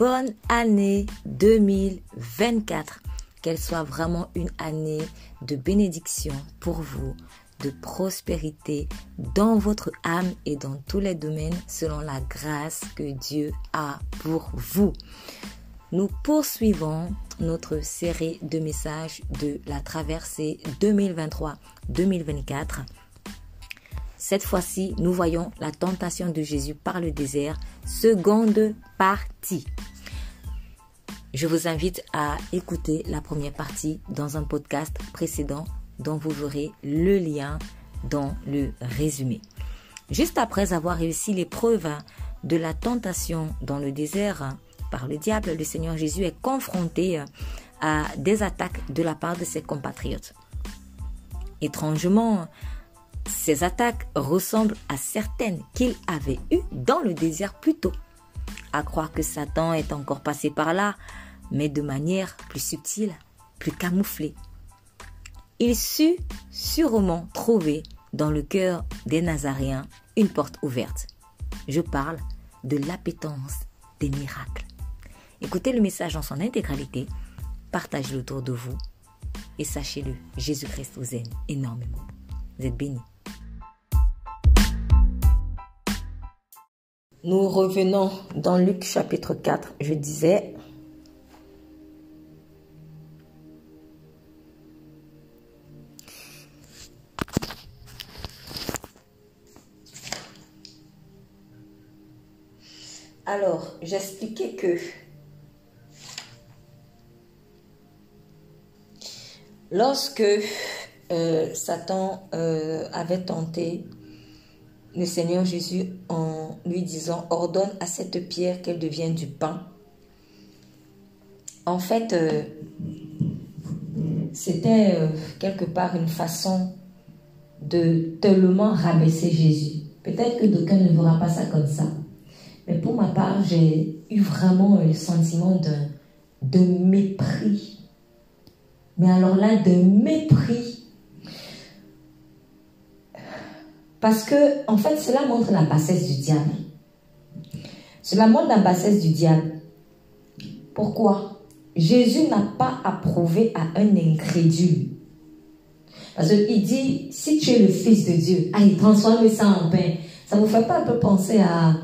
bonne année 2024. Qu'elle soit vraiment une année de bénédiction pour vous, de prospérité dans votre âme et dans tous les domaines selon la grâce que Dieu a pour vous. Nous poursuivons notre série de messages de la traversée 2023-2024. Cette fois-ci, nous voyons la tentation de Jésus par le désert, seconde partie. Je vous invite à écouter la première partie dans un podcast précédent dont vous verrez le lien dans le résumé. Juste après avoir réussi l'épreuve de la tentation dans le désert par le diable, le Seigneur Jésus est confronté à des attaques de la part de ses compatriotes. Étrangement, ces attaques ressemblent à certaines qu'il avait eues dans le désert plus tôt. À croire que Satan est encore passé par là, mais de manière plus subtile, plus camouflée. Il sut sûrement trouver dans le cœur des Nazaréens une porte ouverte. Je parle de l'appétence des miracles. Écoutez le message en son intégralité, partagez-le autour de vous et sachez-le, Jésus-Christ vous aime énormément. Vous êtes bénis. Nous revenons dans Luc chapitre 4, je disais. Alors, j'expliquais que lorsque Satan avait tenté le Seigneur Jésus en lui disant « Ordonne à cette pierre qu'elle devienne du pain », en fait, c'était quelque part une façon de tellement rabaisser Jésus. Peut-être que d'aucuns ne verront pas ça comme ça. Mais pour ma part, j'ai eu vraiment le sentiment de mépris. Mais alors là, de mépris. Parce que, en fait, cela montre la bassesse du diable. Cela montre la bassesse du diable. Pourquoi? Jésus n'a pas approuvé à un incrédule. Parce qu'il dit, si tu es le Fils de Dieu, allez, transforme ça en pain. Ça ne vous fait pas un peu penser à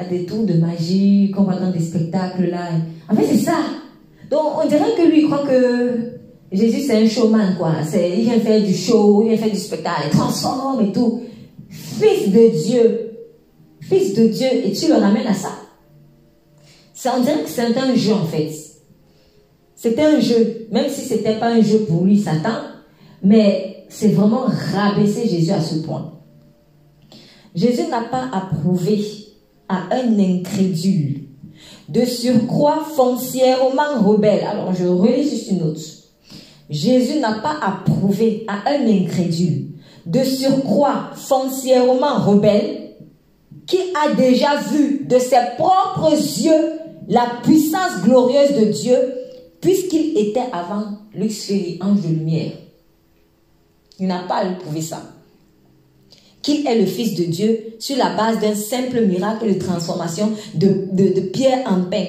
des tours de magie qu'on voit dans des spectacles là? En fait, c'est ça. Donc, on dirait que lui, il croit que Jésus, c'est un showman, quoi. Il vient faire du show, il vient faire du spectacle, il transforme et tout. Fils de Dieu, et tu le ramènes à ça. On dirait que c'est un jeu, en fait. C'était un jeu, même si ce n'était pas un jeu pour lui, Satan, mais c'est vraiment rabaisser Jésus à ce point. Jésus n'a pas approuvé à un incrédule, de surcroît foncièrement rebelle. Alors, je relis juste une note. Jésus n'a pas approuvé à un incrédule, de surcroît foncièrement rebelle, qui a déjà vu de ses propres yeux la puissance glorieuse de Dieu, puisqu'il était avant Lucifer, ange de lumière. Il n'a pas approuvé ça. Qu'il est le Fils de Dieu sur la base d'un simple miracle de transformation de pierre en pain,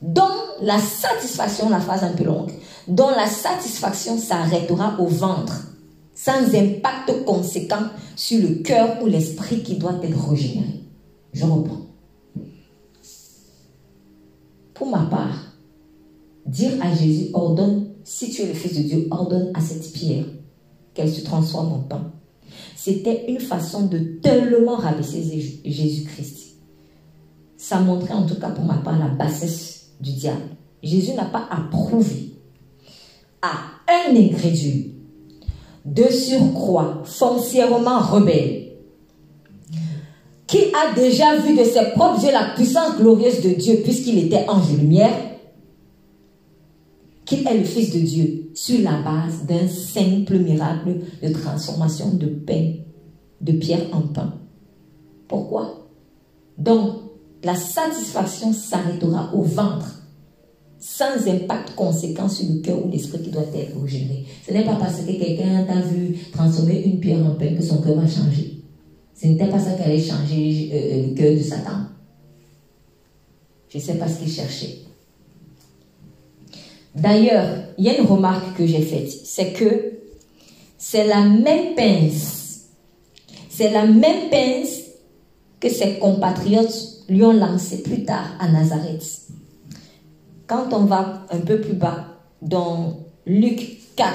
dont la satisfaction, la phrase un peu longue, dont la satisfaction s'arrêtera au ventre, sans impact conséquent sur le cœur ou l'esprit qui doit être régénéré. Je reprends. Pour ma part, dire à Jésus, ordonne, si tu es le Fils de Dieu, ordonne à cette pierre qu'elle se transforme en pain. C'était une façon de tellement rabaisser Jésus-Christ. Ça montrait en tout cas pour ma part la bassesse du diable. Jésus n'a pas approuvé à un incrédule, de surcroît foncièrement rebelle, qui a déjà vu de ses propres yeux la puissance glorieuse de Dieu puisqu'il était ange de lumière, qu'il est le Fils de Dieu sur la base d'un simple miracle de transformation de pain, de pierre en pain. Pourquoi? Donc, la satisfaction s'arrêtera au ventre, sans impact conséquent sur le cœur ou l'esprit qui doit être régénéré. Ce n'est pas parce que quelqu'un t'a vu transformer une pierre en pain que son cœur va changer. Ce n'était pas ça qui allait changer le cœur de Satan. Je ne sais pas ce qu'il cherchait. D'ailleurs, il y a une remarque que j'ai faite, c'est que c'est la même pince. C'est la même pince que ses compatriotes lui ont lancée plus tard à Nazareth. Quand on va un peu plus bas, dans Luc 4,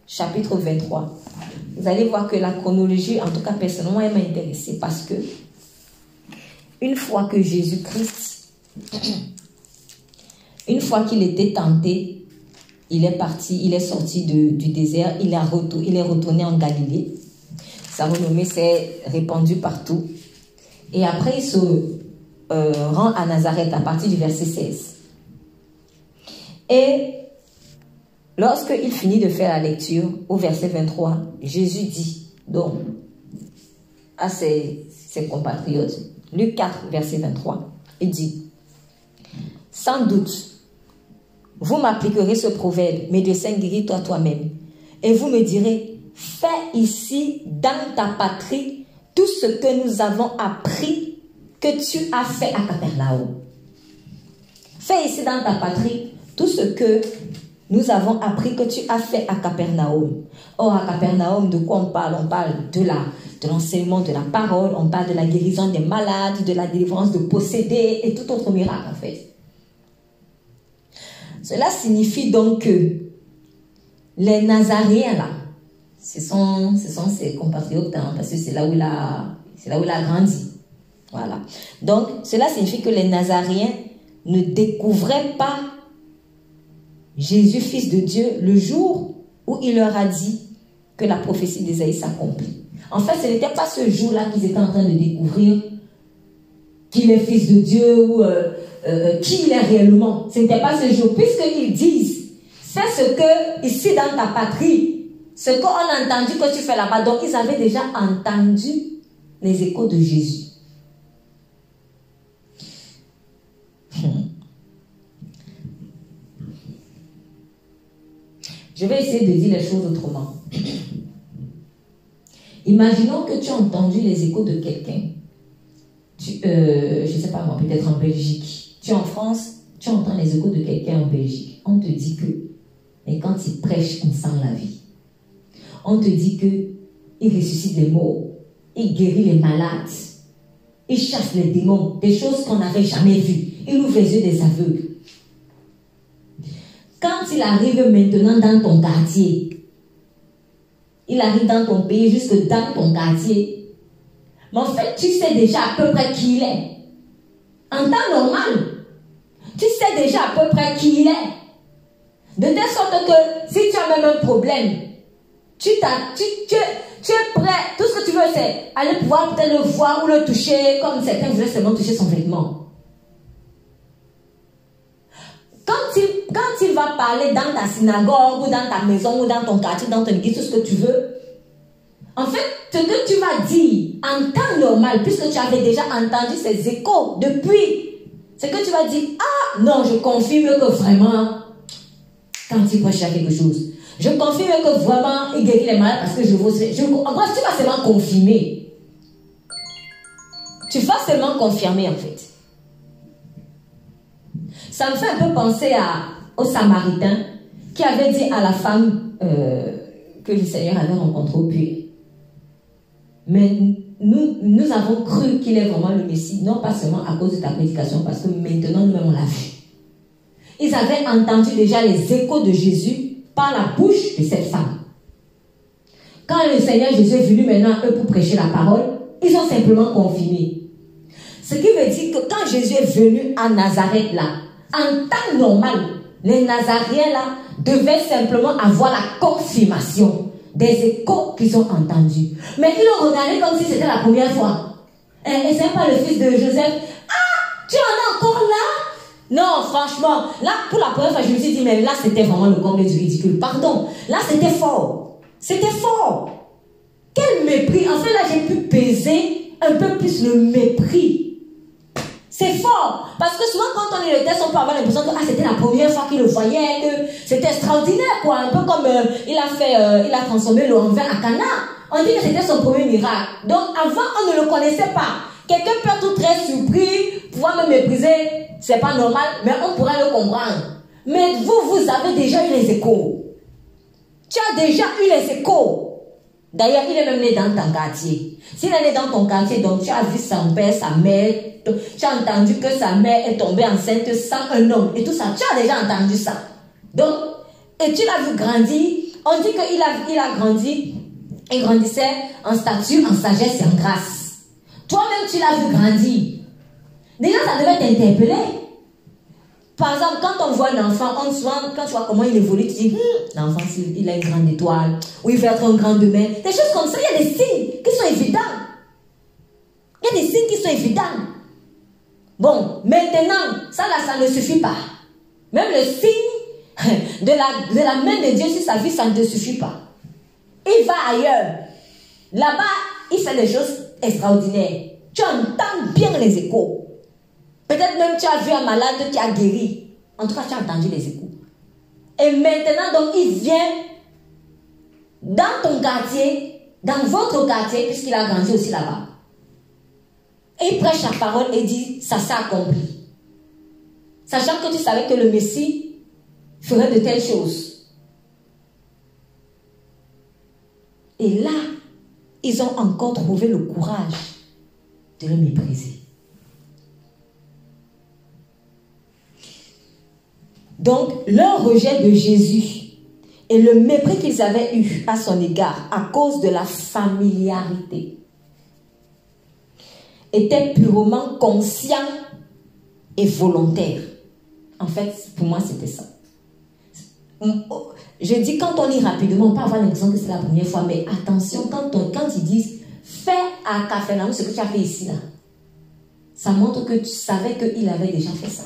chapitre 23, vous allez voir que la chronologie, en tout cas personnellement, elle m'a intéressée parce que une fois que Jésus-Christ, une fois qu'il était tenté, il est parti, il est sorti du désert, il est retourné en Galilée. Sa renommée s'est répandue partout. Et après, il se rend à Nazareth à partir du verset 16. Et lorsqu'il finit de faire la lecture, au verset 23, Jésus dit donc à ses compatriotes, Luc 4, verset 23, il dit, « Sans doute, vous m'appliquerez ce proverbe, médecin, guéris-toi toi-même. Et vous me direz, fais ici dans ta patrie tout ce que nous avons appris que tu as fait à Capernaum. Fais ici dans ta patrie tout ce que nous avons appris que tu as fait à Capernaum. » Or, à Capernaum, de quoi on parle? On parle de l'enseignement de la parole, on parle de la guérison des malades, de la délivrance de possédés et tout autre miracle en fait. Cela signifie donc que les Nazaréens là, ce sont ses compatriotes, hein, parce que c'est là où il a grandi. Voilà. Donc, cela signifie que les Nazaréens ne découvraient pas Jésus, fils de Dieu, le jour où il leur a dit que la prophétie d'Ésaïe s'accomplit. En fait, ce n'était pas ce jour-là qu'ils étaient en train de découvrir qu'il est fils de Dieu ou qui il est réellement. Ce n'était pas ce jour, puisqu'ils disent, fais ce que, ici dans ta patrie, ce qu'on a entendu que tu fais là-bas. Donc, ils avaient déjà entendu les échos de Jésus. Je vais essayer de dire les choses autrement. Imaginons que tu as entendu les échos de quelqu'un. Je ne sais pas moi, peut-être en Belgique. Tu es en France, tu entends les échos de quelqu'un en Belgique. On te dit que, mais quand il prêche, il sent la vie. On te dit que il ressuscite les morts, il guérit les malades, il chasse les démons, des choses qu'on n'avait jamais vues. Il ouvre les yeux des aveugles. Quand il arrive maintenant dans ton quartier, il arrive dans ton pays, jusque dans ton quartier, mais en fait, tu sais déjà à peu près qui il est. En temps normal, tu sais déjà à peu près qui il est. De telle sorte que si tu as même un problème, tu es prêt, tout ce que tu veux, c'est aller pouvoir peut-être le voir ou le toucher, comme certains voulaient seulement toucher son vêtement. Quand il va parler dans ta synagogue, ou dans ta maison, ou dans ton quartier, dans ton église, tout ce que tu veux, en fait, ce que tu vas dire en temps normal, puisque tu avais déjà entendu ces échos depuis, c'est que tu vas dire, ah non, je confirme que vraiment, quand il prêche quelque chose, je confirme que vraiment, il guérit les malades parce que en bref, tu vas seulement confirmer. Tu vas seulement confirmer en fait. Ça me fait un peu penser au Samaritain qui avait dit à la femme que le Seigneur avait rencontrée au puits. Mais nous avons cru qu'il est vraiment le Messie, non pas seulement à cause de ta prédication, parce que maintenant nous-mêmes on l'a vu. Ils avaient entendu déjà les échos de Jésus par la bouche de cette femme. Quand le Seigneur Jésus est venu maintenant eux pour prêcher la parole, ils ont simplement confirmé. Ce qui veut dire que quand Jésus est venu à Nazareth là, en temps normal, les Nazaréens là devaient simplement avoir la confirmation des échos qu'ils ont entendus. Mais ils l'ont regardé comme si c'était la première fois. Et c'est pas le fils de Joseph. Ah, tu en es encore là? Non, franchement, là, pour la première fois, je me suis dit, mais là, c'était vraiment le comble du ridicule. Pardon, là, c'était fort. C'était fort. Quel mépris. En fait, là, j'ai pu peser un peu plus le mépris. C'est fort. Parce que souvent, quand on lit le texte, on peut avoir l'impression que c'était la première fois qu'il le voyait, que c'était extraordinaire, quoi. Un peu comme il a transformé l'eau en vin à Cana. On dit que c'était son premier miracle. Donc, avant, on ne le connaissait pas. Quelqu'un peut être très surpris, pouvoir me mépriser, c'est pas normal, mais on pourrait le comprendre. Mais vous avez déjà eu les échos. Tu as déjà eu les échos. D'ailleurs, il est même né dans ton quartier. S'il est né dans ton quartier, donc tu as vu son père, sa mère, tu as entendu que sa mère est tombée enceinte sans un homme et tout ça. Tu as déjà entendu ça. Donc, et tu l'as vu grandir. On dit qu'il a grandi et grandissait en stature, en sagesse et en grâce. Toi-même, tu l'as vu grandir. Déjà, ça devait t'interpeller. Par exemple, quand on voit un enfant, quand tu vois comment il évolue, tu dis, l'enfant, il a une grande étoile, ou il va être un grand demain. Des choses comme ça, il y a des signes qui sont évidents. Il y a des signes qui sont évidents. Bon, maintenant, ça ne suffit pas. Même le signe de la main de Dieu sur sa vie, ça ne te suffit pas. Il va ailleurs. Là-bas, il fait des choses extraordinaires. Tu entends bien les échos. Peut-être même tu as vu un malade qui a guéri. En tout cas, tu as entendu les échos. Et maintenant, donc, il vient dans ton quartier, dans votre quartier, puisqu'il a grandi aussi là-bas. Et il prêche la parole et dit, ça s'est accompli. Sachant que tu savais que le Messie ferait de telles choses. Et là, ils ont encore trouvé le courage de le mépriser. Donc, leur rejet de Jésus et le mépris qu'ils avaient eu à son égard à cause de la familiarité était purement conscient et volontaire. En fait, pour moi, c'était ça. Je dis, quand on lit rapidement, on peut avoir l'impression que c'est la première fois, mais attention, quand ils disent « fais à Capharnaüm ce que tu as fait ici », là, ça montre que tu savais qu'il avait déjà fait ça.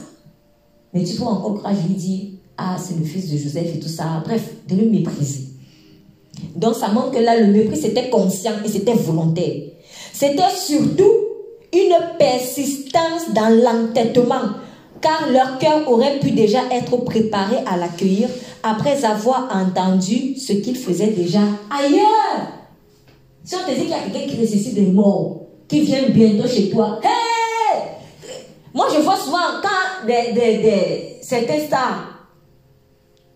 Mais tu peux encore le courage de lui dire, ah, c'est le fils de Joseph et tout ça. Bref, de le mépriser. Donc, ça montre que là, le mépris, c'était conscient et c'était volontaire. C'était surtout une persistance dans l'entêtement, car leur cœur aurait pu déjà être préparé à l'accueillir après avoir entendu ce qu'il faisait déjà ailleurs. Si on te dit qu'il y a quelqu'un qui ressuscite des morts, qui vient bientôt chez toi, hey! Moi, je vois souvent quand certains stars,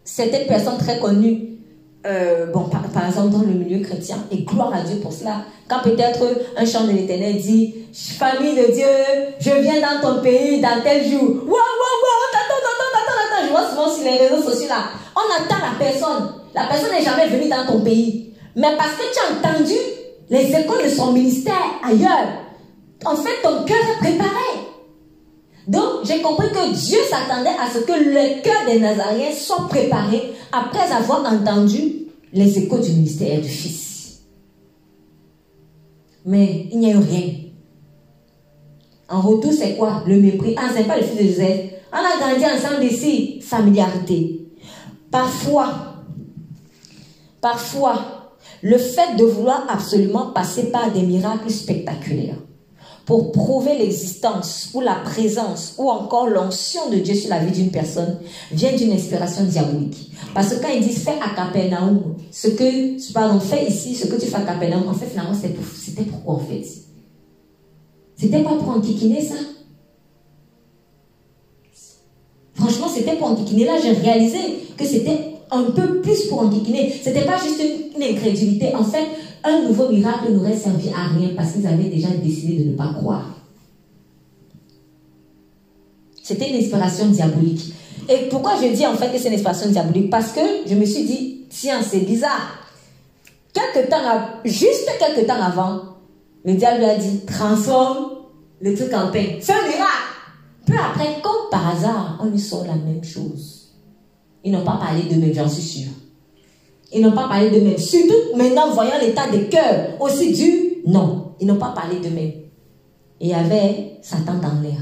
certaines personnes très connues, par exemple dans le milieu chrétien, et gloire à Dieu pour cela, quand peut-être un chant de l'Éternel dit « Famille de Dieu, je viens dans ton pays, dans tel jour. » Attends, je vois souvent sur les réseaux sociaux là, on attend la personne n'est jamais venue dans ton pays. Mais parce que tu as entendu les échos de son ministère ailleurs, en fait ton cœur est préparé. Donc, j'ai compris que Dieu s'attendait à ce que le cœur des Nazaréens soit préparé après avoir entendu les échos du ministère du Fils. Mais il n'y a eu rien. En retour, c'est quoi? Le mépris. Ah, c'est pas le fils de Joseph. On a grandi ensemble ici. Familiarité. Parfois, le fait de vouloir absolument passer par des miracles spectaculaires pour prouver l'existence ou la présence ou encore l'onction de Dieu sur la vie d'une personne vient d'une inspiration diabolique. Parce que quand ils disent « fais à Capharnaüm ce que, fais ici ce que tu fais à Capharnaüm », en fait, finalement, c'était pourquoi en fait? C'était pas pour enquiquiner ça? Franchement, c'était pour enquiquiner. Là, j'ai réalisé que c'était un peu plus pour enquiquiner. C'était pas juste une incrédulité. En fait, un nouveau miracle n'aurait servi à rien parce qu'ils avaient déjà décidé de ne pas croire. C'était une inspiration diabolique. Et pourquoi je dis en fait que c'est une inspiration diabolique? Parce que je me suis dit, tiens, c'est bizarre. Juste quelques temps avant, le diable lui a dit, transforme le truc en pain. Fais un miracle. Peu après, comme par hasard, on lui sort la même chose. Ils n'ont pas parlé d'eux-mêmes, j'en suis sûre. Ils n'ont pas parlé d'eux-mêmes. Surtout maintenant, voyant l'état des cœurs aussi dur, non, ils n'ont pas parlé d'eux-mêmes. Et il y avait Satan dans l'air.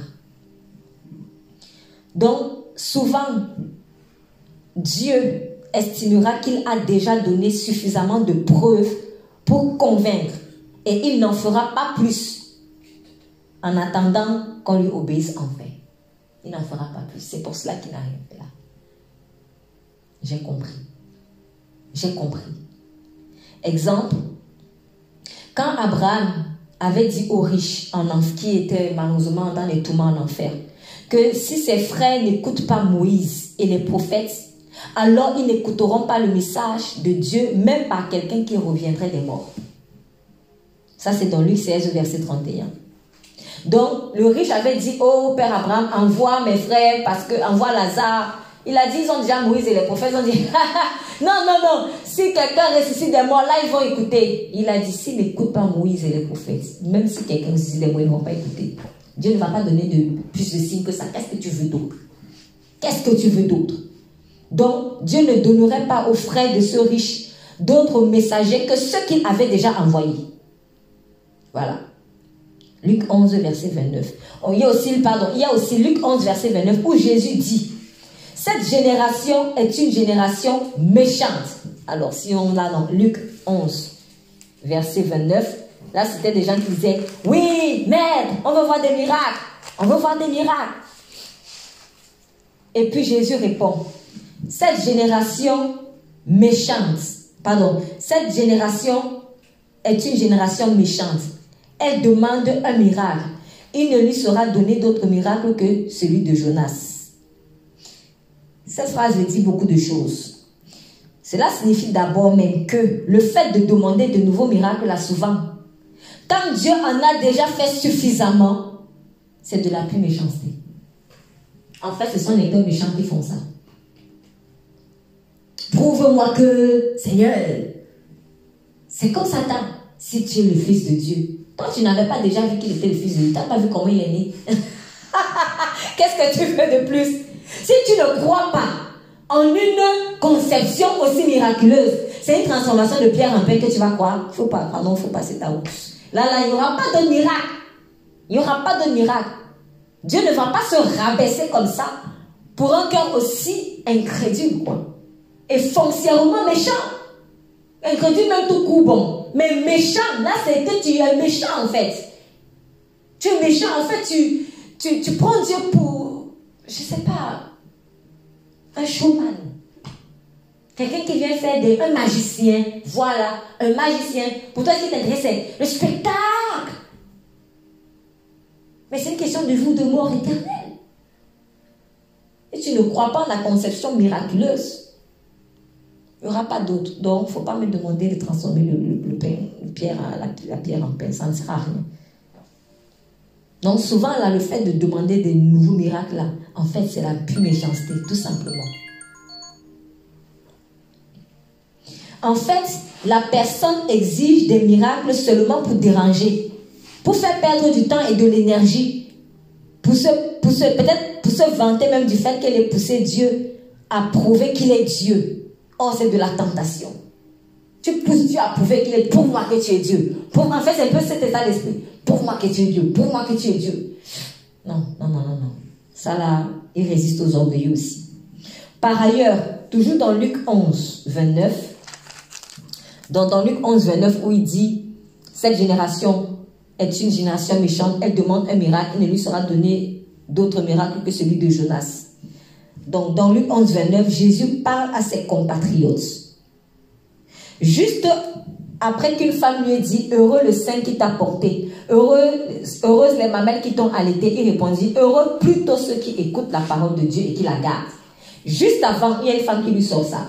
Donc, souvent, Dieu estimera qu'il a déjà donné suffisamment de preuves pour convaincre. Et il n'en fera pas plus en attendant qu'on lui obéisse en vain. Il n'en fera pas plus. C'est pour cela qu'il n'a rien fait là. J'ai compris. J'ai compris. Exemple, quand Abraham avait dit aux riches qui étaient malheureusement dans les tourments en enfer, que si ses frères n'écoutent pas Moïse, et les prophètes, alors ils n'écouteront pas le message de Dieu, même par quelqu'un qui reviendrait des morts. Ça, c'est dans Luc 16, verset 31. Donc, le riche avait dit, oh, Père Abraham, envoie mes frères, envoie Lazare. Il a dit, ils ont déjà Moïse et les prophètes, ils ont dit, non, non, non, si quelqu'un ressuscite des morts, là, ils vont écouter. Il a dit, s'ils n'écoutent pas Moïse et les prophètes, même si quelqu'un ressuscite des morts, ils ne vont pas écouter. Dieu ne va pas donner plus de signes que ça. Qu'est-ce que tu veux d'autre? Qu'est-ce que tu veux d'autre? Donc, Dieu ne donnerait pas aux frères de ce riche d'autres messagers que ceux qu'il avait déjà envoyés. Voilà. Luc 11, verset 29. Il y a aussi Luc 11, verset 29, où Jésus dit, cette génération est une génération méchante. Alors, si on l'a dans Luc 11, verset 29, là, c'était des gens qui disaient, oui, maître, on veut voir des miracles. On veut voir des miracles. Et puis Jésus répond, cette génération cette génération est une génération méchante. Elle demande un miracle. Il ne lui sera donné d'autre miracle que celui de Jonas. Cette phrase dit beaucoup de choses. Cela signifie d'abord même que le fait de demander de nouveaux miracles là souvent, quand Dieu en a déjà fait suffisamment, c'est de la pure méchanceté. En fait, ce sont les cœurs méchants qui font ça. Prouve-moi que, Seigneur, c'est comme Satan. Si tu es le Fils de Dieu, toi tu n'avais pas déjà vu qu'il était le Fils de Dieu, tu n'as pas vu comment il est né. Qu'est-ce que tu veux de plus? Si tu ne crois pas en une conception aussi miraculeuse, c'est une transformation de pierre en pain que tu vas croire. Faut passer ta housse. Là, il n'y aura pas de miracle. Il n'y aura pas de miracle. Dieu ne va pas se rabaisser comme ça pour un cœur aussi incrédule, quoi. Et foncièrement méchant. Incrédule même tout coup, bon. Mais méchant, là, c'est que tu es méchant, en fait. Tu es méchant, en fait, tu prends Dieu pour, je sais pas, un showman. Quelqu'un qui vient faire un magicien. Voilà, un magicien. Pour toi, ce qui t'intéresse, c'est le spectacle. Mais c'est une question de vie ou de mort éternelle. Et tu ne crois pas en la conception miraculeuse. Il n'y aura pas d'autre. Donc, il ne faut pas me demander de transformer la pierre en pain. Ça ne sert à rien. Donc, souvent, là, le fait de demander des nouveaux miracles, là, en fait, c'est la pure méchanceté, tout simplement. En fait, la personne exige des miracles seulement pour déranger, pour faire perdre du temps et de l'énergie, peut-être pour se vanter même du fait qu'elle ait poussé Dieu à prouver qu'il est Dieu. Or, c'est de la tentation. Tu pousses Dieu à prouver qu'il est pour moi que tu es Dieu. En fait, c'est un peu cet état d'esprit. Pour moi que tu es Dieu. Pour moi que tu es Dieu. Non. Ça là, il résiste aux orgueilleux aussi. Par ailleurs, toujours dans Luc 11, 29, dans Luc 11, 29, où il dit, cette génération est une génération méchante, elle demande un miracle, il ne lui sera donné d'autre miracle que celui de Jonas. Donc, dans Luc 11, 29, Jésus parle à ses compatriotes. Juste après qu'une femme lui ait dit, heureux le sein qui t'a porté, heureuses les mamelles qui t'ont allaité, il répondit, heureux plutôt ceux qui écoutent la parole de Dieu et qui la gardent. Juste avant, il y a une femme qui lui sort ça.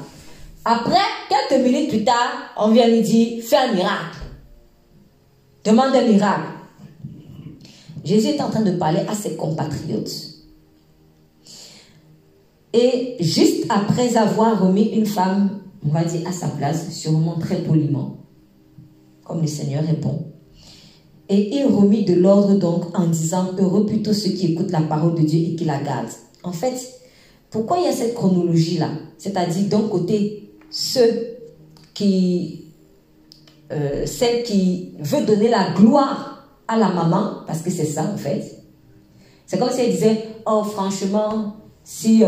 Après, quelques minutes plus tard, on vient lui dire, fais un miracle. Demande un miracle. Jésus est en train de parler à ses compatriotes. Et juste après avoir remis une femme, on va dire à sa place, sûrement très poliment, comme le Seigneur répond. Et il remit de l'ordre donc en disant, heureux plutôt ceux qui écoutent la parole de Dieu et qui la gardent. En fait, pourquoi il y a cette chronologie-là? C'est-à-dire d'un côté, celle qui veut donner la gloire à la maman, parce que c'est ça en fait. C'est comme si elle disait, oh franchement, si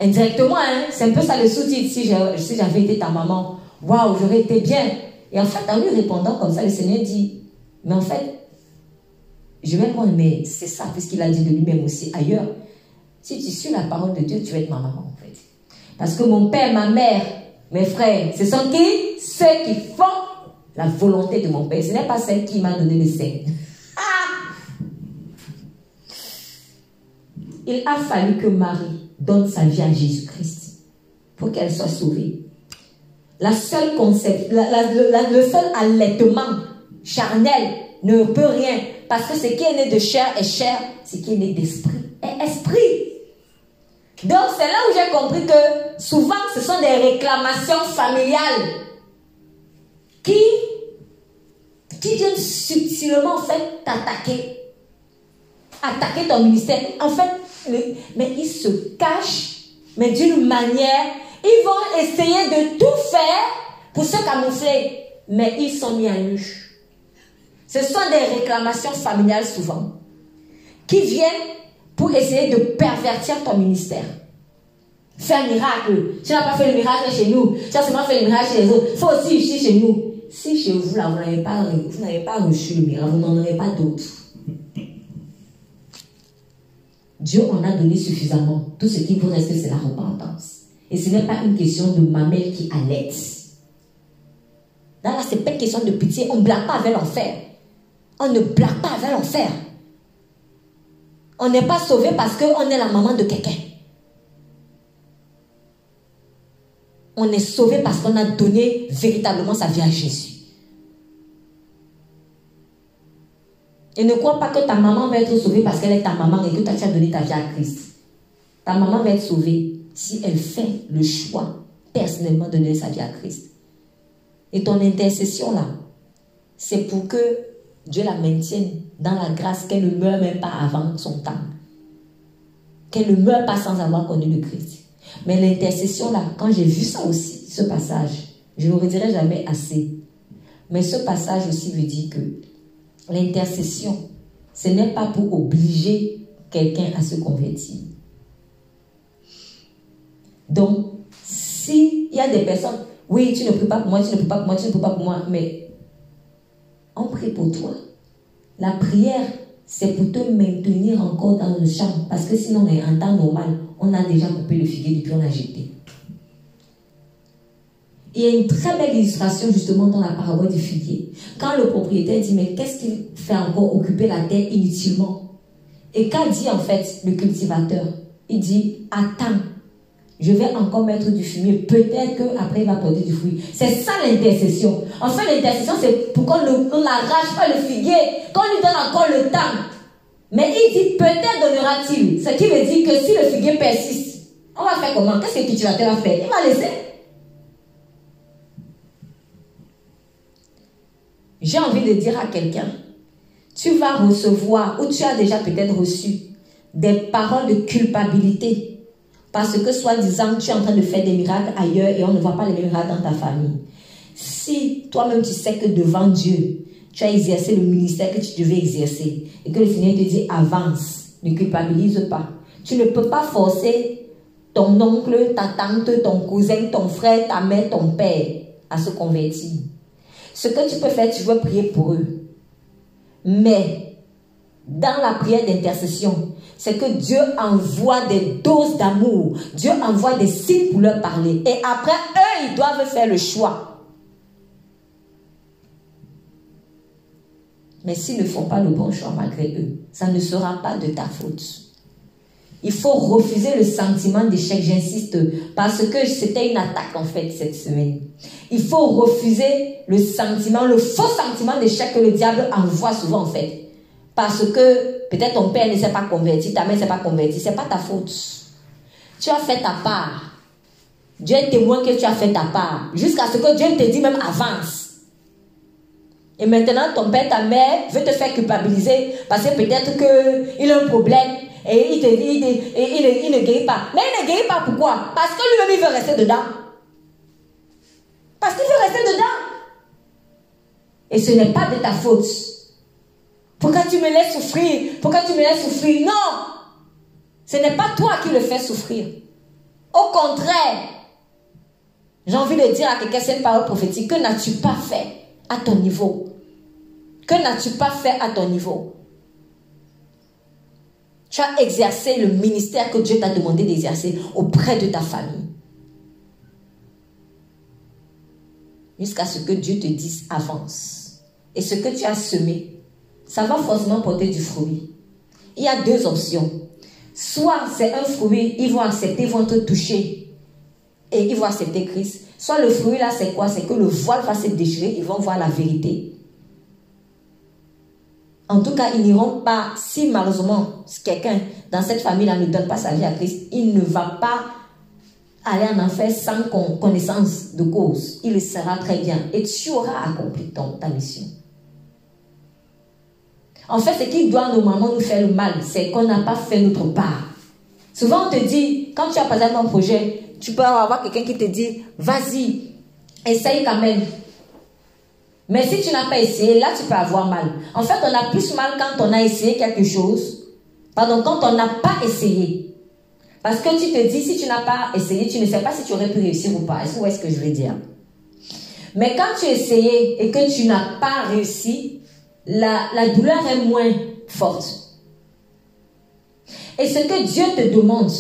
indirectement, hein, c'est un peu ça le sous-titre, si j'avais été ta maman, waouh, j'aurais été bien. Et en fait, en lui répondant comme ça, le Seigneur dit, mais en fait, je vais répondre, mais c'est ça, puisqu'il a dit de lui-même aussi ailleurs. Si tu suis la parole de Dieu, tu vas être ma maman en fait. Parce que mon père, ma mère, mes frères, ce sont qui? Ceux qui font la volonté de mon père. Ce n'est pas celle qui m'a donné le sein. Ah! Il a fallu que Marie donne sa vie à Jésus-Christ pour qu'elle soit sauvée. Le seul allaitement charnel ne peut rien, parce que ce qui est né de chair est chair, ce qui est né d'esprit est esprit. Donc c'est là où j'ai compris que souvent ce sont des réclamations familiales qui viennent subtilement en fait t'attaquer, attaquer ton ministère. En fait, mais ils se cachent, mais d'une manière, ils vont essayer de tout faire pour se camoufler, mais ils sont mis à nu. Ce sont des réclamations familiales souvent qui viennent pour essayer de pervertir ton ministère. Fais un miracle. Tu n'as pas fait le miracle chez nous. Tu as seulement fait le miracle chez les autres. Il faut aussi ici chez nous. Si chez vous, là, vous n'avez pas reçu le miracle, vous n'en aurez pas d'autres. Dieu en a donné suffisamment. Tout ce qui vous reste, c'est la repentance. Et ce n'est pas une question de mamelle qui allaite. Là, ce n'est pas une question de pitié. On ne blague pas avec l'enfer. On ne blague pas avec l'enfer. On n'est pas sauvé parce qu'on est la maman de quelqu'un. On est sauvé parce qu'on a donné véritablement sa vie à Jésus. Et ne crois pas que ta maman va être sauvée parce qu'elle est ta maman et que tu as donné ta vie à Christ. Ta maman va être sauvée si elle fait le choix personnellement de donner sa vie à Christ. Et ton intercession là, c'est pour que Dieu la maintienne dans la grâce, qu'elle ne meure même pas avant son temps. Qu'elle ne meure pas sans avoir connu le Christ. Mais l'intercession là, quand j'ai vu ça aussi, ce passage, je ne le redirai jamais assez. Mais ce passage aussi veut dire que l'intercession, ce n'est pas pour obliger quelqu'un à se convertir. Donc, s'il y a des personnes, oui, tu ne pries pas pour moi, tu ne pries pas pour moi, tu ne pries pas pour moi, mais on prie pour toi. La prière, c'est pour te maintenir encore dans le champ. Parce que sinon, en temps normal, on a déjà coupé le figuier depuis on l'a jeté. Il y a une très belle illustration justement dans la parabole du figuier. Quand le propriétaire dit, mais qu'est-ce qu'il fait encore occuper la terre inutilement? Et qu'a dit en fait le cultivateur? Il dit, attends, je vais encore mettre du fumier. Peut-être qu'après il va porter du fruit. C'est ça l'intercession. En fait, l'intercession, c'est pour qu'on n'arrache pas le figuier, qu'on lui donne encore le temps. Mais il dit, peut-être donnera-t-il. Ce qui veut dire que si le figuier persiste, on va faire comment? Qu'est-ce que le cultivateur va faire? Il va laisser. J'ai envie de dire à quelqu'un, tu vas recevoir, ou tu as déjà peut-être reçu, des paroles de culpabilité. Parce que, soi-disant, tu es en train de faire des miracles ailleurs et on ne voit pas les miracles dans ta famille. Si toi-même tu sais que devant Dieu, tu as exercé le ministère que tu devais exercer et que le Seigneur te dit avance, ne culpabilise pas. Tu ne peux pas forcer ton oncle, ta tante, ton cousin, ton frère, ta mère, ton père à se convertir. Ce que tu peux faire, tu veux prier pour eux. Mais dans la prière d'intercession, c'est que Dieu envoie des doses d'amour. Dieu envoie des signes pour leur parler. Et après, eux, ils doivent faire le choix. Mais s'ils ne font pas le bon choix malgré eux, ça ne sera pas de ta faute. Il faut refuser le sentiment d'échec, j'insiste, parce que c'était une attaque en fait cette semaine. Il faut refuser le sentiment, le faux sentiment d'échec que le diable envoie souvent en fait. Parce que peut-être ton père ne s'est pas converti, ta mère ne s'est pas convertie, ce n'est pas ta faute. Tu as fait ta part. Dieu est témoin que tu as fait ta part. Jusqu'à ce que Dieu te dise même avance. Et maintenant ton père, ta mère veut te faire culpabiliser parce que peut-être qu'il a un problème. Et il te dit, il ne guérit pas. Mais il ne guérit pas pourquoi? Parce que lui-même il veut rester dedans. Parce qu'il veut rester dedans. Et ce n'est pas de ta faute. Pourquoi tu me laisses souffrir? Pourquoi tu me laisses souffrir? Non! Ce n'est pas toi qui le fais souffrir. Au contraire, j'ai envie de dire à quelqu'un cette parole prophétique, que n'as-tu pas fait à ton niveau? Que n'as-tu pas fait à ton niveau? Tu as exercé le ministère que Dieu t'a demandé d'exercer auprès de ta famille. Jusqu'à ce que Dieu te dise avance. Et ce que tu as semé, ça va forcément porter du fruit. Il y a deux options. soit c'est un fruit, ils vont accepter, ils vont te toucher et ils vont accepter Christ. Soit le fruit là, c'est quoi? C'est que le voile va se déchirer, ils vont voir la vérité. En tout cas, ils n'iront pas, si malheureusement quelqu'un dans cette famille-là ne donne pas sa vie à Christ, il ne va pas aller en enfer sans connaissance de cause. Il le sera très bien et tu auras accompli ta mission. En fait, ce qui doit normalement nous faire le mal, c'est qu'on n'a pas fait notre part. Souvent, on te dit, quand tu as par exemple un projet, tu peux avoir quelqu'un qui te dit, vas-y, essaye quand même. Mais si tu n'as pas essayé, là, tu peux avoir mal. En fait, on a plus mal quand on a essayé quelque chose. Pardon, quand on n'a pas essayé. Parce que tu te dis, si tu n'as pas essayé, tu ne sais pas si tu aurais pu réussir ou pas. Est-ce que vous voyez ce que je veux dire? Mais quand tu as essayé et que tu n'as pas réussi, la douleur est moins forte. Et ce que Dieu te demande,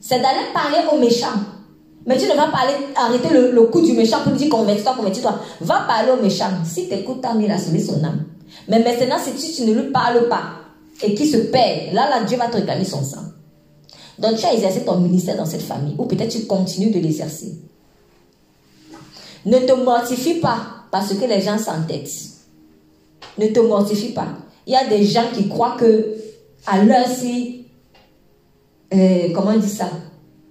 c'est d'aller parler au méchant. Mais tu ne vas pas arrêter le coup du méchant pour lui dire convertis-toi, convertis-toi. Va parler au méchant. Si tu écoutes, il a sauvé son âme. Mais maintenant, si tu ne lui parles pas et qu'il se perd, là, Dieu va te réclamer son sang. Donc, tu as exercé ton ministère dans cette famille, ou peut-être tu continues de l'exercer. Ne te mortifie pas parce que les gens s'entêtent. Ne te mortifie pas. Il y a des gens qui croient que, à l'heure si, comment on dit ça?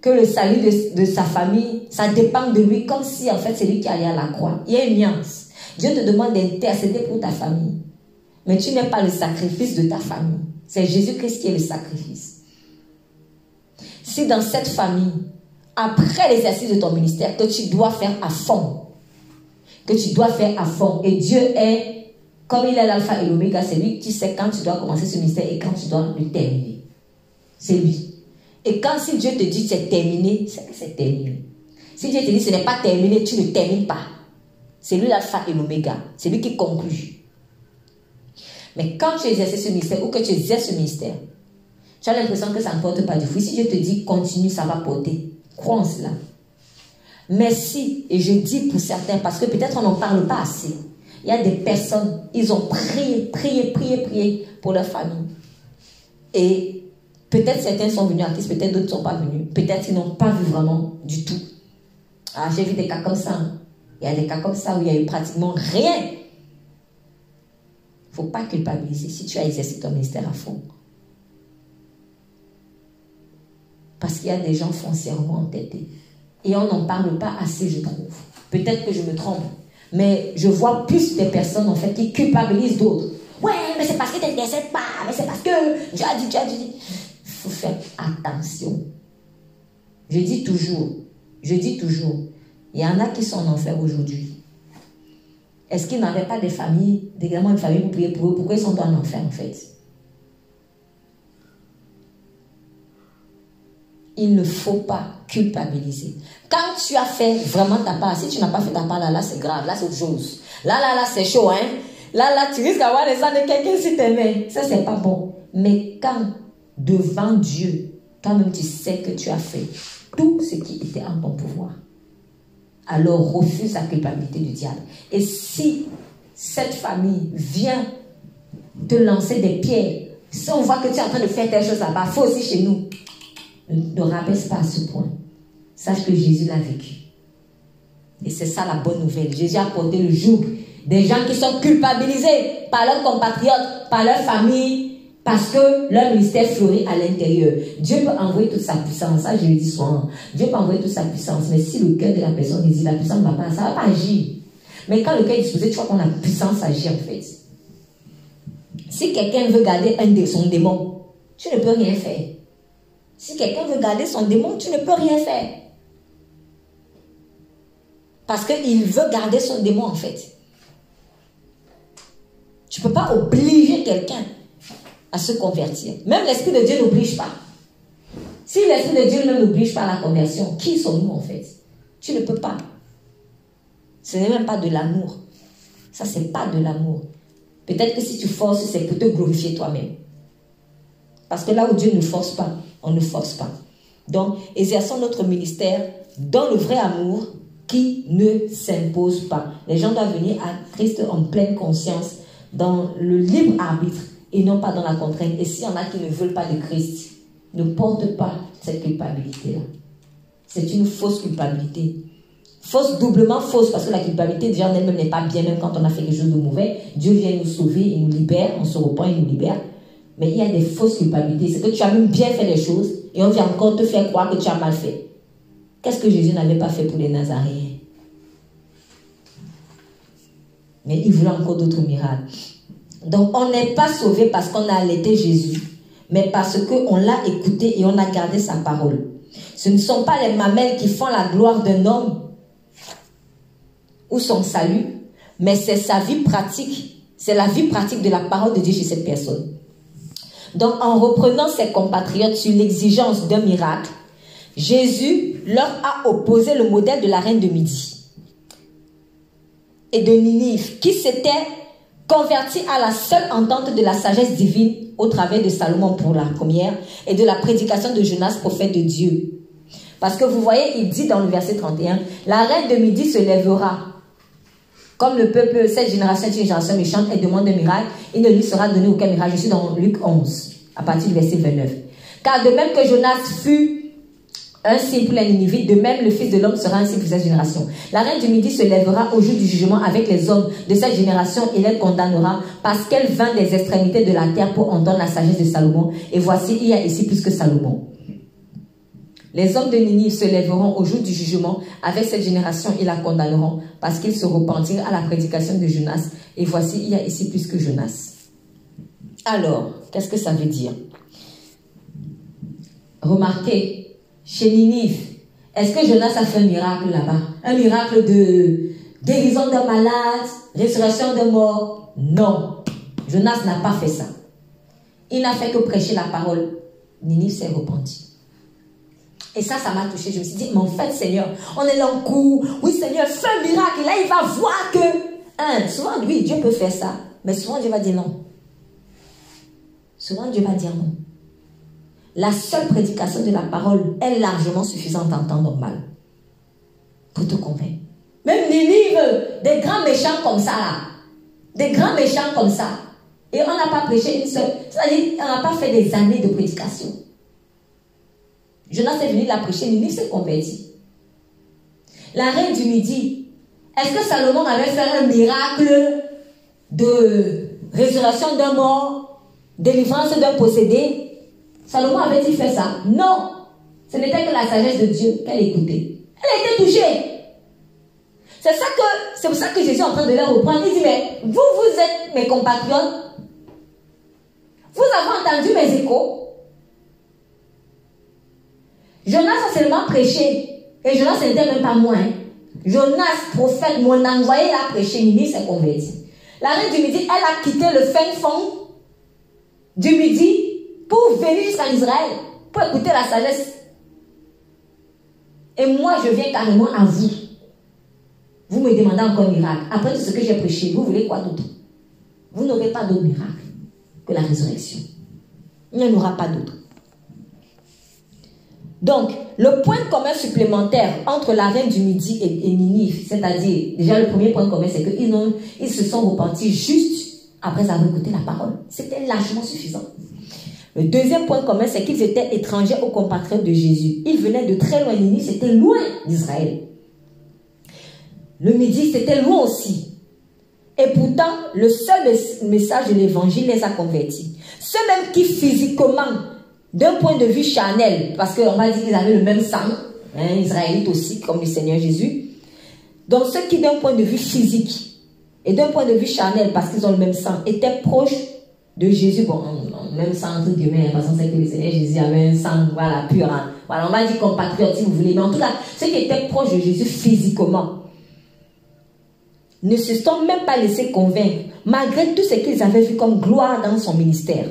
Que le salut de sa famille, ça dépend de lui, comme si en fait c'est lui qui allait à la croix. Il y a une nuance. Dieu te demande d'intercéder pour ta famille. Mais tu n'es pas le sacrifice de ta famille. C'est Jésus-Christ qui est le sacrifice. Si dans cette famille, après l'exercice de ton ministère, que tu dois faire à fond, et Dieu est, comme il est l'alpha et l'oméga, c'est lui qui sait quand tu dois commencer ce ministère et quand tu dois le terminer. C'est lui. Et quand si Dieu te dit c'est terminé, c'est que c'est terminé. Si Dieu te dit ce n'est pas terminé, tu ne termines pas. C'est lui l'alpha et l'oméga. C'est lui qui conclut. Mais quand tu exerces ce ministère ou que tu exerces ce ministère, tu as l'impression que ça ne porte pas du fruit. Si Dieu te dit continue, ça va porter. Crois en cela. Mais si, et je dis pour certains, parce que peut-être on n'en parle pas assez, il y a des personnes, ils ont prié pour leur famille. Et peut-être certains sont venus à Christ, peut-être d'autres ne sont pas venus. Peut-être ils n'ont pas vu vraiment du tout. Ah, j'ai vu des cas comme ça. Il y a des cas comme ça où il n'y a eu pratiquement rien. Il ne faut pas culpabiliser si tu as exercé ton ministère à fond. Parce qu'il y a des gens foncièrement entêtés. Et on n'en parle pas assez, je trouve. Peut-être que je me trompe. Mais je vois plus des personnes en fait qui culpabilisent d'autres. Ouais, mais c'est parce que tu n'intercèdes pas. Mais c'est parce que Dieu a dit. Il faut faire attention. Je dis toujours, il y en a qui sont en enfer aujourd'hui. Est-ce qu'ils n'avaient pas des familles, également une famille pour prier pour eux? Pourquoi ils sont en enfer en fait? Il ne faut pas culpabiliser. Quand tu as fait vraiment ta part, si tu n'as pas fait ta part, là c'est grave, là c'est autre chose. Là c'est chaud, hein. Là tu risques d'avoir les sang de quelqu'un si t'aimais. Ça c'est pas bon. Mais quand devant Dieu, quand même tu sais que tu as fait tout ce qui était en ton pouvoir, alors refuse la culpabilité du diable. Et si cette famille vient te lancer des pierres, si on voit que tu es en train de faire telle chose là-bas, faut aussi chez nous. Ne rabaisse pas à ce point. Sache que Jésus l'a vécu. Et c'est ça la bonne nouvelle. Jésus a porté le joug des gens qui sont culpabilisés par leurs compatriotes, par leur famille, parce que leur ministère fleurit à l'intérieur. Dieu peut envoyer toute sa puissance. Ça, je le dis souvent. Dieu peut envoyer toute sa puissance. Mais si le cœur de la personne dit la puissance ne va pas, ça ne va pas agir. Mais quand le cœur est disposé, tu vois qu'on a puissance à agir en fait. Si quelqu'un veut garder son démon, tu ne peux rien faire. Si quelqu'un veut garder son démon, tu ne peux rien faire. Parce qu'il veut garder son démon en fait. Tu ne peux pas obliger quelqu'un à se convertir. Même l'Esprit de Dieu n'oblige pas. Si l'Esprit de Dieu ne n'oblige pas à la conversion, qui sommes-nous en fait? Tu ne peux pas. Ce n'est même pas de l'amour. Ça, ce n'est pas de l'amour. Peut-être que si tu forces, c'est pour te glorifier toi-même. Parce que là où Dieu ne force pas, on ne force pas. Donc, exerçons notre ministère dans le vrai amour qui ne s'impose pas. Les gens doivent venir à Christ en pleine conscience, dans le libre arbitre et non pas dans la contrainte. Et s'il y en a qui ne veulent pas de Christ, ne porte pas cette culpabilité-là. C'est une fausse culpabilité. Fausse, doublement fausse, parce que la culpabilité déjà en elle-même n'est pas bien, même quand on a fait quelque chose de mauvais. Dieu vient nous sauver, il nous libère, on se repent, il nous libère. Mais il y a des fausses culpabilités. C'est que tu as même bien fait les choses et on vient encore te faire croire que tu as mal fait. Qu'est-ce que Jésus n'avait pas fait pour les Nazaréens? Mais il voulait encore d'autres miracles. Donc on n'est pas sauvé parce qu'on a allaité Jésus, mais parce qu'on l'a écouté et on a gardé sa parole. Ce ne sont pas les mamelles qui font la gloire d'un homme ou son salut, mais c'est sa vie pratique. C'est la vie pratique de la parole de Dieu chez cette personne. Donc, en reprenant ses compatriotes sur l'exigence d'un miracle, Jésus leur a opposé le modèle de la reine de Midi et de Ninive, qui s'était convertie à la seule entente de la sagesse divine au travers de Salomon pour la première et de la prédication de Jonas, prophète de Dieu. Parce que vous voyez, il dit dans le verset 31, la reine de Midi se lèvera. Comme le peuple, cette génération est une génération méchante, elle demande un miracle, il ne lui sera donné aucun miracle. Je suis dans Luc 11, à partir du verset 29. Car de même que Jonas fut un signe pour les Ninivites, de même le Fils de l'homme sera un signe pour cette génération. La reine du Midi se lèvera au jour du jugement avec les hommes de cette génération et les condamnera, parce qu'elle vint des extrémités de la terre pour entendre la sagesse de Salomon. Et voici, il y a ici plus que Salomon. Les hommes de Ninive se lèveront au jour du jugement avec cette génération et la condamneront parce qu'ils se repentirent à la prédication de Jonas. Et voici, il y a ici plus que Jonas. Alors, qu'est-ce que ça veut dire? Remarquez, chez Ninive, est-ce que Jonas a fait un miracle là-bas? Un miracle de guérison d'un malade, résurrection d'un mort? Non, Jonas n'a pas fait ça. Il n'a fait que prêcher la parole. Ninive s'est repenti. Et ça m'a touché. Je me suis dit, mais en fait, Seigneur, on est là en cours. Oui, Seigneur, fais un miracle. Et là, il va voir que... souvent, oui, Dieu peut faire ça. Mais souvent, Dieu va dire non. Souvent, Dieu va dire non. La seule prédication de la parole est largement suffisante en temps normal. Pour te convaincre. Même Ninive, des grands méchants comme ça, là. Des grands méchants comme ça. Et on n'a pas prêché une seule... C'est-à-dire, on n'a pas fait des années de prédication. Jonas est venu la prêcher, Ninive s'est converti. La reine du Midi, est-ce que Salomon avait fait un miracle de résurrection d'un mort, délivrance d'un possédé? Salomon avait-il fait ça? Non. Ce n'était que la sagesse de Dieu qu'elle écoutait. Elle était touchée. C'est pour ça que Jésus est en train de leur reprendre. Il dit, mais vous êtes mes compatriotes. Vous avez entendu mes échos. Jonas a seulement prêché. Et Jonas n'était même pas moi. Jonas, prophète, mon envoyé, l'a prêché. Ninive s'est converti. La reine du Midi, elle a quitté le fin fond du Midi pour venir jusqu'en Israël, pour écouter la sagesse. Et moi, je viens carrément à vous. Vous me demandez encore un miracle. Après tout ce que j'ai prêché, vous voulez quoi d'autre? Vous n'aurez pas d'autre miracle que la résurrection. Il n'y en aura pas d'autre. Donc, le point commun supplémentaire entre la reine du Midi et Ninive, c'est-à-dire, déjà le premier point commun, c'est qu'ils se sont repentis juste après avoir écouté la parole. C'était largement suffisant. Le deuxième point commun, c'est qu'ils étaient étrangers aux compatriotes de Jésus. Ils venaient de très loin. Ninive, c'était loin d'Israël. Le Midi, c'était loin aussi. Et pourtant, le seul message de l'évangile les a convertis. Ceux-mêmes qui physiquement, d'un point de vue charnel, parce qu'on va dire qu'ils avaient le même sang, israélites aussi, comme le Seigneur Jésus. Donc ceux qui, d'un point de vue physique et d'un point de vue charnel, parce qu'ils ont le même sang, étaient proches de Jésus, bon, même sang entre guillemets, parce qu'on sait que le Seigneur Jésus avait un sang, voilà, pur. Hein. Voilà, on va dire compatriote si vous voulez, mais en tout cas, ceux qui étaient proches de Jésus physiquement ne se sont même pas laissés convaincre, malgré tout ce qu'ils avaient vu comme gloire dans son ministère.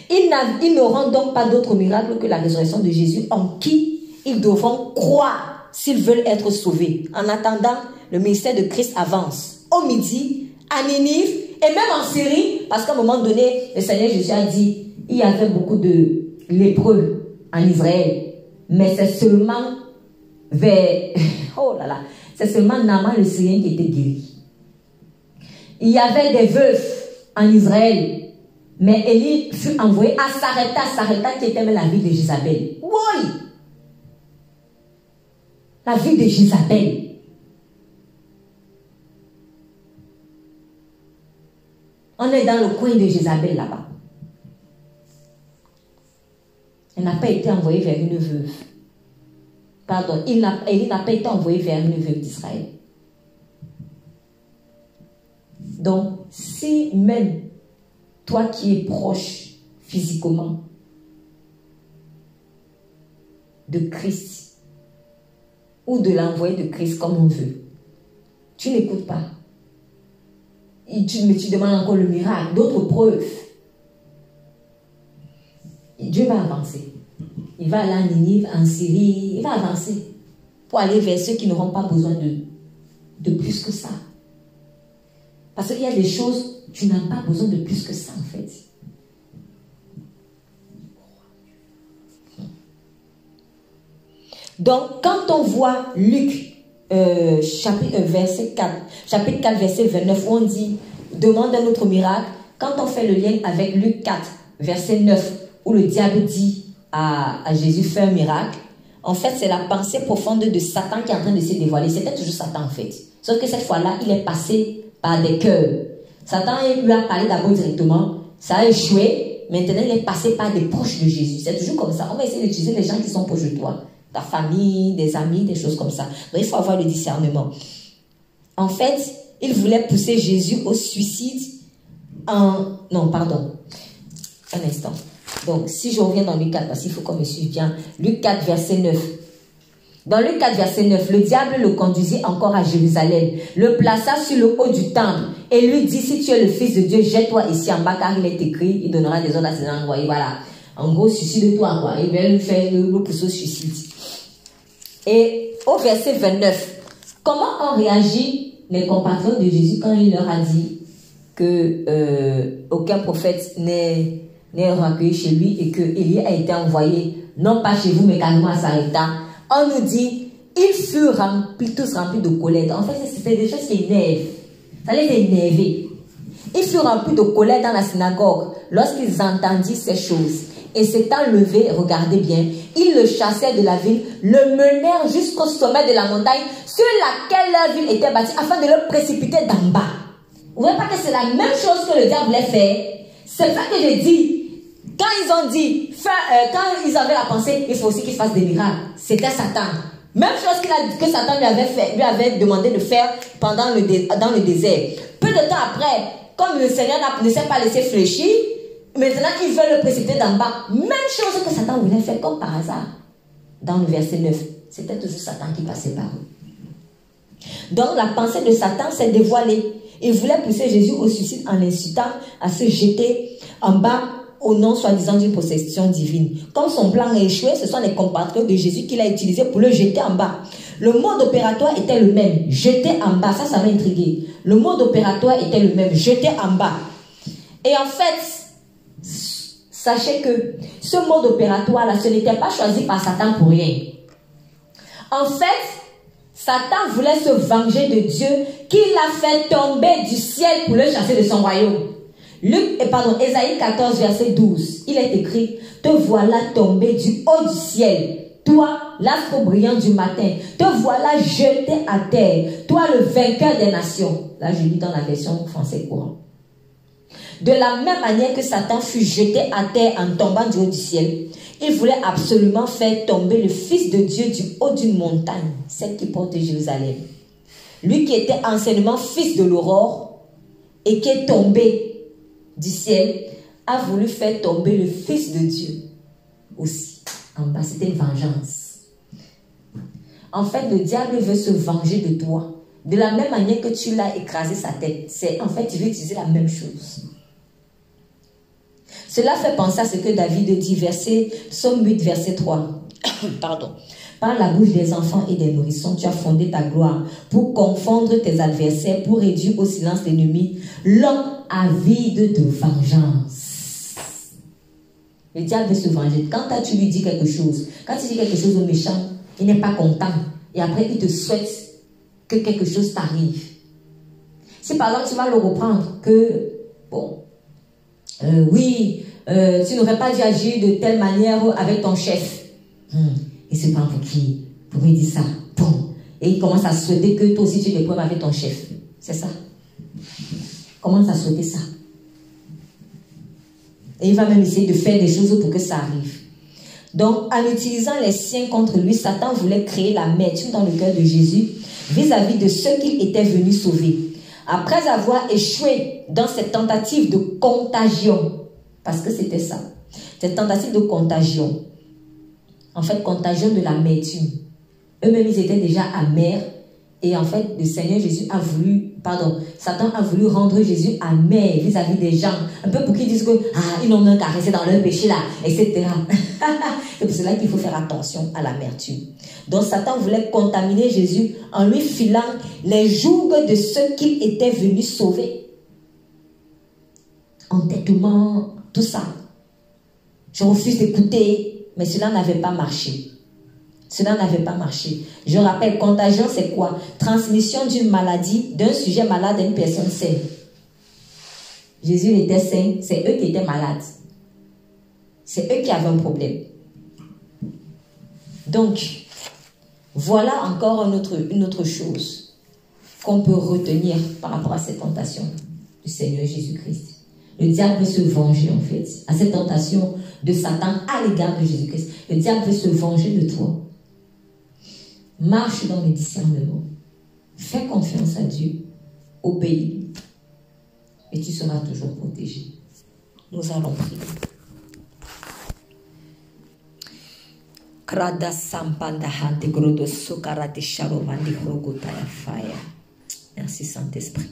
Ils n'auront donc pas d'autre miracle que la résurrection de Jésus en qui ils devront croire s'ils veulent être sauvés. En attendant, le ministère de Christ avance. Au Midi, à Ninive et même en Syrie, parce qu'à un moment donné, le Seigneur Jésus a dit, il y avait beaucoup de lépreux en Israël, mais c'est seulement c'est seulement Naaman le Syrien qui était guéri. Il y avait des veufs en Israël, Mais Élie fut envoyé à Sarepta qui était même la ville de Jézabel. Oui! La ville de Jézabel. On est dans le coin de Jézabel là-bas. Elle n'a pas été envoyée vers une veuve. Pardon, Élie n'a pas été envoyé vers une veuve d'Israël. Donc, si même toi qui es proche physiquement de Christ ou de l'envoyé de Christ comme on veut, tu n'écoutes pas. Mais tu demandes encore le miracle, d'autres preuves. Et Dieu va avancer. Il va aller en Ninive, en Syrie, il va avancer pour aller vers ceux qui n'auront pas besoin de plus que ça. Parce qu'il y a des choses, tu n'as pas besoin de plus que ça en fait. Donc, quand on voit Luc, chapitre 4, verset 29, où on dit, demande un autre miracle, quand on fait le lien avec Luc 4, verset 9, où le diable dit à Jésus, fais un miracle, en fait, c'est la pensée profonde de Satan qui est en train de se dévoiler. C'était toujours Satan en fait. Sauf que cette fois-là, il est passé par des cœurs. Satan lui a parlé d'abord directement, ça a échoué, maintenant il est passé par des proches de Jésus. C'est toujours comme ça. On va essayer d'utiliser les gens qui sont proches de toi. Ta famille, des amis, des choses comme ça. Donc, il faut avoir le discernement. En fait, il voulait pousser Jésus au suicide Non, pardon. Un instant. Donc, si je reviens dans Luc 4, parce qu'il faut qu'on me suive bien. Luc 4, verset 9. Dans Luc 4, verset 9, le diable le conduisit encore à Jérusalem, le plaça sur le haut du temple et lui dit, si tu es le Fils de Dieu, jette-toi ici en bas, car il est écrit, il donnera des ordres à ses envoyés. Voilà. En gros, suicide-toi, quoi. Il va lui faire le pousser au suicide. Et au verset 29, comment ont réagi les compatriotes de Jésus quand il leur a dit que aucun prophète n'est recueilli chez lui et que Élie a été envoyé, non pas chez vous, mais carrément à Sarepta? On nous dit, ils furent tous remplis de colère. En fait, c'était des choses qui énervent. Ça les énervait. Ils furent remplis de colère dans la synagogue lorsqu'ils entendirent ces choses. Et s'étant levés, regardez bien, ils le chassèrent de la ville, le menèrent jusqu'au sommet de la montagne sur laquelle la ville était bâtie, afin de le précipiter d'en bas. Vous ne voyez pas que c'est la même chose que le diable voulait faire? C'est ça que je dis. Quand ils ont dit, quand ils avaient la pensée, il faut aussi qu'ils fassent des miracles. C'était Satan. Même chose que Satan lui avait demandé de faire dans le désert. Peu de temps après, comme le Seigneur ne s'est pas laissé fléchir, maintenant il veut le précipiter d'en bas. Même chose que Satan voulait faire, comme par hasard. Dans le verset 9, c'était toujours Satan qui passait par eux. Donc la pensée de Satan s'est dévoilée. Il voulait pousser Jésus au suicide en l'incitant à se jeter en bas au nom soi-disant d'une possession divine. Comme son plan a échoué, ce sont les compatriotes de Jésus qu'il a utilisé pour le jeter en bas. Le mode opératoire était le même, jeter en bas, ça m'a intrigué. Le mode opératoire était le même, jeter en bas. Et en fait, sachez que ce mode opératoire-là, ce n'était pas choisi par Satan pour rien. En fait, Satan voulait se venger de Dieu qui l'a fait tomber du ciel pour le chasser de son royaume. Ésaïe 14, verset 12, il est écrit, te voilà tombé du haut du ciel, toi, l'astre brillant du matin, te voilà jeté à terre, toi le vainqueur des nations. Là, je lis dans la version français courant. De la même manière que Satan fut jeté à terre en tombant du haut du ciel, il voulait absolument faire tomber le Fils de Dieu du haut d'une montagne, celle qui porte Jérusalem. Lui qui était anciennement fils de l'aurore et qui est tombé du ciel, a voulu faire tomber le Fils de Dieu aussi en bas. C'était une vengeance. En fait, le diable veut se venger de toi. De la même manière que tu l'as écrasé sa tête, en fait, il veut utiliser la même chose. Cela fait penser à ce que David dit, Psaume 8, verset 3. Pardon. Par la bouche des enfants et des nourrissons, tu as fondé ta gloire pour confondre tes adversaires, pour réduire au silence l'ennemi, l'homme avide de vengeance. Le diable veut se venger. Quand tu lui dis quelque chose, quand tu dis quelque chose au méchant, il n'est pas content. Et après, il te souhaite que quelque chose t'arrive. Si par exemple, tu vas le reprendre que, bon, oui, tu n'aurais pas dû agir de telle manière avec ton chef. Et c'est pas pour qui? Pour lui dire ça. Bon. Et il commence à souhaiter que toi aussi tu aies des problèmes avec ton chef. C'est ça. Commence à souhaiter ça. Et il va même essayer de faire des choses pour que ça arrive. Donc, en utilisant les siens contre lui, Satan voulait créer l'amertume dans le cœur de Jésus vis-à-vis de ceux qu'il était venu sauver. Après avoir échoué dans cette tentative de contagion, parce que c'était ça, cette tentative de contagion, en fait, contagion de l'amertume. Eux-mêmes, ils étaient déjà amers. Et en fait, le Seigneur Jésus a voulu, Satan a voulu rendre Jésus amer vis-à-vis des gens. Un peu pour qu'ils disent que, ils n'ont même qu'à rester dans leur péché là, etc. C'est pour cela qu'il faut faire attention à l'amertume. Donc, Satan voulait contaminer Jésus en lui filant les jougs de ceux qu'il était venu sauver. Entêtement, tout ça. Je refuse d'écouter, mais cela n'avait pas marché. Cela n'avait pas marché. Je rappelle, contagion, c'est quoi? Transmission d'une maladie, d'un sujet malade à une personne saine. Jésus était sain, c'est eux qui étaient malades. C'est eux qui avaient un problème. Donc, voilà encore une autre chose qu'on peut retenir par rapport à cette tentation du Seigneur Jésus-Christ. Le diable veut se venger, en fait, à cette tentation de Satan à l'égard de Jésus-Christ. Le diable veut se venger de toi. Marche dans le discernement. Fais confiance à Dieu. Obéis. Et tu seras toujours protégé. Nous allons prier. Merci Saint-Esprit.